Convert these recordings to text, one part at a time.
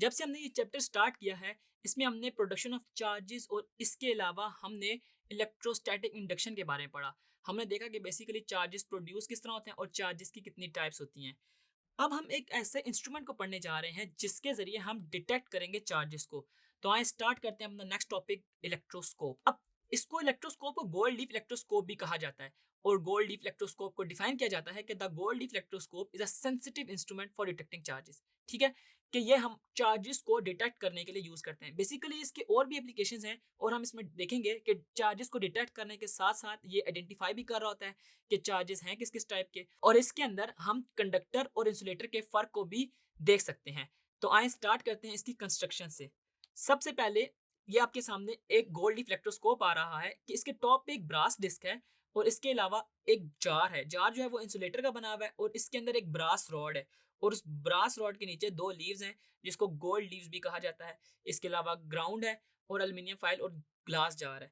जब से हमने ये चैप्टर स्टार्ट किया है, इसमें हमने प्रोडक्शन ऑफ चार्जेस और इसके अलावा हमने इलेक्ट्रोस्टैटिक इंडक्शन के बारे में पढ़ा। हमने देखा कि बेसिकली चार्जेस प्रोड्यूस किस तरह होते हैं और चार्जेस की कितनी टाइप्स होती हैं। अब हम एक ऐसे इंस्ट्रूमेंट को पढ़ने जा रहे हैं जिसके ज़रिए हम डिटेक्ट करेंगे चार्जेस को। तो आइए स्टार्ट करते हैं अपना नेक्स्ट टॉपिक, इलेक्ट्रोस्कोप। अब इसको इलेक्ट्रोस्कोप को गोल्ड लीफ इलेक्ट्रोस्कोप भी कहा जाता है और गोल्ड लीफ इलेक्ट्रोस्कोप को डिफाइन किया जाता है कि the gold leaf electroscope is a sensitive instrument for detecting charges. ठीक है, कि ये हम चार्जेस को डिटेक्ट करने के लिए यूज करते हैं। बेसिकली इसके और भी एप्लीकेशंस हैं और हम इसमें देखेंगे कि चार्जेस को डिटेक्ट करने के साथ साथ ये आइडेंटिफाई भी कर रहा होता है कि चार्जेस हैं किस किस टाइप के, और इसके अंदर हम कंडक्टर और इंसुलेटर के फर्क को भी देख सकते हैं। तो आइए स्टार्ट करते हैं इसकी कंस्ट्रक्शन से। सबसे पहले ये आपके सामने एक गोल्ड लीफ इलेक्ट्रोस्कोप आ रहा है कि इसके टॉप पे एक ब्रास डिस्क है और इसके अलावा एक जार है। जार जो है वो इंसुलेटर का बना हुआ है और इसके अंदर एक ब्रास रॉड है और उस ब्रास रॉड के नीचे दो लीव्स हैं जिसको गोल्ड लीव्स भी कहा जाता है। इसके अलावा ग्राउंड है और एल्यूमिनियम फाइल और ग्लास जार है।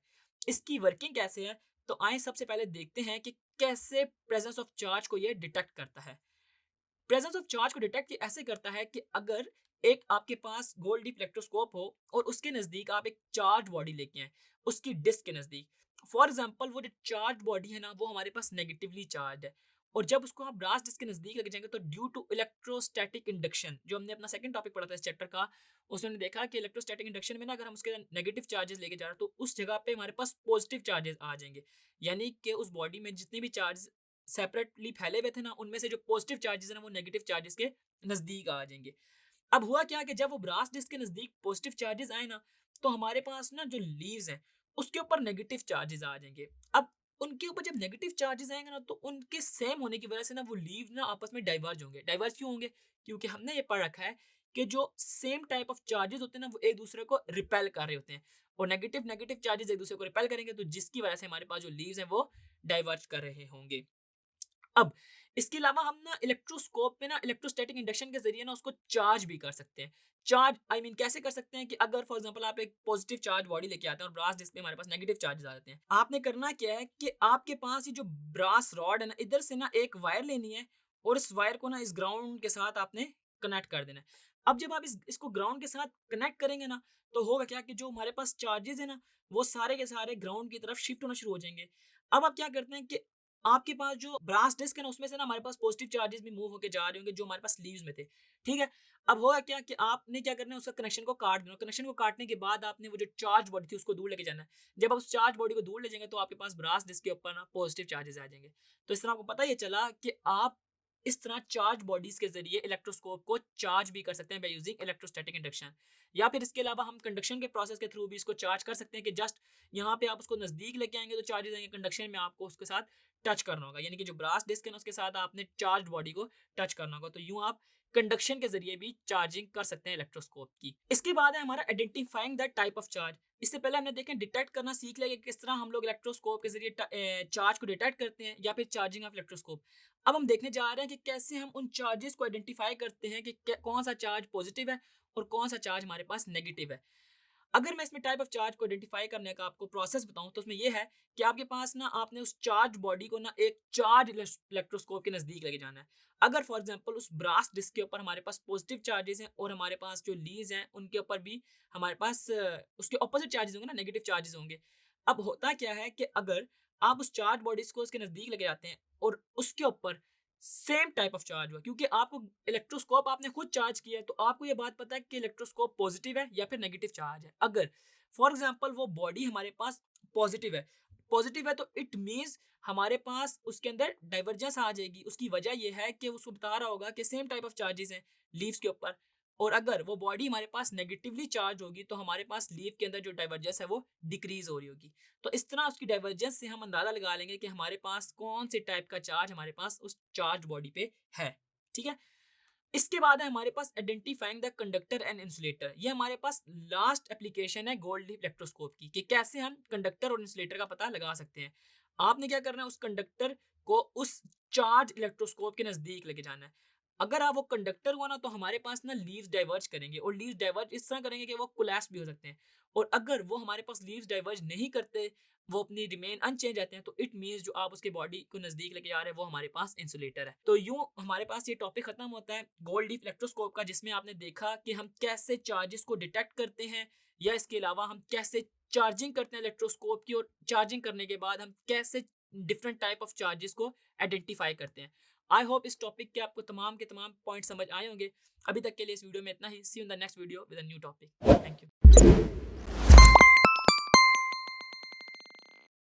इसकी वर्किंग कैसे है, तो आइए सबसे पहले देखते हैं कि कैसे प्रेजेंस ऑफ चार्ज को ये डिटेक्ट करता है। प्रेजेंस ऑफ चार्ज को डिटेक्ट ऐसे करता है कि अगर एक आपके पास गोल्ड डीप इलेक्ट्रोस्कोप हो और उसके नजदीक आप एक चार्ज बॉडी लेके आए, उसकी डिस्क के नजदीक। फॉर एग्जांपल वो जो चार्ज बॉडी है ना वो हमारे पास नेगेटिवली चार्ज है और जब उसको आप ब्रास डिस्क के नजदीक लेके जाएंगे तो ड्यू टू इलेक्ट्रोस्टैटिक इंडक्शन, जो हमने अपना सेकंड टॉपिक पढ़ा था इस चैप्टर का, उसमें हमने देखा कि इलेक्ट्रोस्टैटिक इंडक्शन में ना अगर हम उसके नेगेटिव चार्जेस लेके जा रहे हैं तो उस जगह पे हमारे पास पॉजिटिव चार्जेस आ जाएंगे। यानी कि उस बॉडी में जितने भी चार्ज सेपरेटली फैले हुए थे ना उनमें से जो पॉजिटिव चार्जेस है ना वो नेगेटिव चार्जेस के नजदीक आ जाएंगे। अब हुआ क्या कि जब वो ब्रास डिस्क के नजदीक पॉजिटिव चार्जेस आए ना तो हमारे पास ना जो लीव्स हैं उसके ऊपर नेगेटिव चार्जेस आ जाएंगे। अब उनके ऊपर जब नेगेटिव चार्जेस आएंगे ना तो उनके सेम होने की वजह से ना वो लीव ना आपस में डाइवर्ज होंगे। डाइवर्ज क्यों होंगे? क्योंकि हमने ये पढ़ रखा है कि जो सेम टाइप ऑफ चार्जेस होते हैं ना वो एक दूसरे को रिपेल कर रहे होते हैं और नेगेटिव नेगेटिव चार्जेस एक दूसरे को रिपेल करेंगे तो जिसकी वजह से हमारे पास जो लीव्स हैं वो डाइवर्ज कर रहे होंगे। अब इसके अलावा हम ना इलेक्ट्रोस्कोप में ना इलेक्ट्रोस्टैटिक इंडक्शन के जरिए ना उसको चार्ज भी कर सकते हैं। चार्ज कैसे कर सकते हैं कि अगर फॉर एग्जांपल आप एक पॉजिटिव चार्ज बॉडी लेके आते हैं और ब्रास डिस्क पे हमारे पास नेगेटिव चार्जेस आ जाते हैं। आपने करना क्या है कि आपके पास ये जो ब्रास रॉड है ना इधर से ना एक वायर लेनी है और इस वायर को ना इस ग्राउंड के साथ आपने कनेक्ट कर देना है। अब जब आप इसको ग्राउंड के साथ कनेक्ट करेंगे ना तो होगा क्या कि जो हमारे पास चार्जेस है ना वो सारे के सारे ग्राउंड की तरफ शिफ्ट होना शुरू हो जाएंगे। अब आप क्या करते हैं कि आपके पास जो ब्रास डिस्क है ना उसमें से ना हमारे पास पॉजिटिव चार्जेस भी मूव होके जा रहे होंगे जो हमारे पास लीव्स में थे। ठीक है, अब होगा क्या कि आपने क्या करना है उसका कनेक्शन को काट देना। कनेक्शन को काटने के बाद आपने वो जो चार्ज बॉडी थी उसको दूर लेके जाना है। जब आप उस चार्ज बॉडी को दूर ले जाएंगे तो आपके पास ब्रास डिस्क के ऊपर ना पॉजिटिव चार्जेस आ जाएंगे। तो इस तरह आपको पता ये चला कि आप इस तरह चार्ज बॉडीज के जरिए इलेक्ट्रोस्कोप को चार्ज भी कर सकते हैं बाय यूजिंग इलेक्ट्रोस्टैटिक इंडक्शन। या फिर इसके अलावा हम कंडक्शन के प्रोसेस के थ्रू भी इसको चार्ज कर सकते हैं कि जस्ट यहाँ पे आप उसको नजदीक लेके आएंगे तो चार्जेस आएंगे। कंडक्शन में आपको उसके साथ टच करना होगा, यानी कि जो ब्रास डिस्क है ना उसके साथ आपने चार्ज बॉडी को टच करना होगा। तो यूं आप कंडक्शन के जरिए भी चार्जिंग कर सकते हैं इलेक्ट्रोस्कोप की। इसके बाद है हमारा identifying the type of charge. इससे पहले हमने देखें डिटेक्ट करना सीख लिया कि किस तरह हम लोग इलेक्ट्रोस्कोप के जरिए चार्ज को डिटेक्ट करते हैं या फिर चार्जिंग ऑफ इलेक्ट्रोस्कोप। अब हम देखने जा रहे हैं कि कैसे हम उन चार्जेस को आइडेंटिफाई करते हैं कि कौन सा चार्ज पॉजिटिव है और कौन सा चार्ज हमारे पास नेगेटिव है। अगर मैं इसमें टाइप ऑफ चार्ज को आइडेंटिफाई करने का आपको प्रोसेस बताऊं तो उसमें यह है कि आपके पास ना आपने उस चार्ज बॉडी को ना एक चार्ज इलेक्ट्रोस्कोप के नजदीक लेके जाना है। अगर फॉर एग्जांपल उस ब्रास डिस्क के ऊपर हमारे पास पॉजिटिव चार्जेस हैं और हमारे पास जो लीज हैं उनके ऊपर भी हमारे पास उसके ऑपोजिट चार्जेस होंगे ना, नेगेटिव चार्जेस होंगे। अब होता क्या है कि अगर आप उस चार्ज बॉडीज को उसके नजदीक लेके जाते हैं और उसके ऊपर सेम टाइप ऑफ चार्ज हुआ, क्योंकि आपको इलेक्ट्रोस्कोप आपने खुद चार्ज किया है तो आपको ये बात पता है कि इलेक्ट्रोस्कोप पॉजिटिव है या फिर नेगेटिव चार्ज है। अगर फॉर एग्जांपल वो बॉडी हमारे पास पॉजिटिव है तो इट मींस हमारे पास उसके अंदर डाइवर्जेंस आ जाएगी। उसकी वजह ये है कि उसको बता रहा होगा कि सेम टाइप ऑफ चार्जेस हैं लीव्स के ऊपर। और अगर वो बॉडी हमारे पास नेगेटिवली चार्ज होगी तो हमारे पास लीव के अंदर जो डाइवर्जेंस है वो डिक्रीज हो रही होगी। तो इस तरह उसकी डाइवर्जेंस से हम अंदाजा लगा लेंगे कि हमारे पास कौन से टाइप का चार्ज हमारे पास उस चार्ज बॉडी पे है। ठीक है, इसके बाद है हमारे पास identifying the conductor and insulator. ये हमारे पास लास्ट एप्लीकेशन है गोल्ड इलेक्ट्रोस्कोप की कि कैसे हम कंडक्टर और इंसुलेटर का पता लगा सकते हैं। आपने क्या करना है, उस कंडक्टर को उस चार्ज इलेक्ट्रोस्कोप के नजदीक लेके जाना है। अगर आप वो कंडक्टर हुआ ना तो हमारे पास ना लीव्स डाइवर्ज करेंगे और लीव्स डाइवर्ज इस तरह करेंगे कि वो कोलैप्स भी हो सकते हैं। और अगर वो हमारे पास लीव्स डाइवर्ज नहीं करते, वो अपनी रिमेन अनचेंज रहते हैं, तो इट मीन्स जो आप उसके बॉडी को नजदीक लेके आ रहे हैं वो हमारे पास इंसुलेटर है। तो यूं हमारे पास ये टॉपिक खत्म होता है गोल्ड लीफ इलेक्ट्रोस्कोप का, जिसमें आपने देखा कि हम कैसे चार्जेस को डिटेक्ट करते हैं, या इसके अलावा हम कैसे चार्जिंग करते हैं इलेक्ट्रोस्कोप की, और चार्जिंग करने के बाद हम कैसे डिफरेंट टाइप ऑफ चार्जेस को आइडेंटिफाई करते हैं। आई होप इस टॉपिक के आपको तमाम के तमाम पॉइंट समझ आए होंगे। अभी तक के लिए इस वीडियो में इतना ही। See you in the next video with a new topic. Thank you.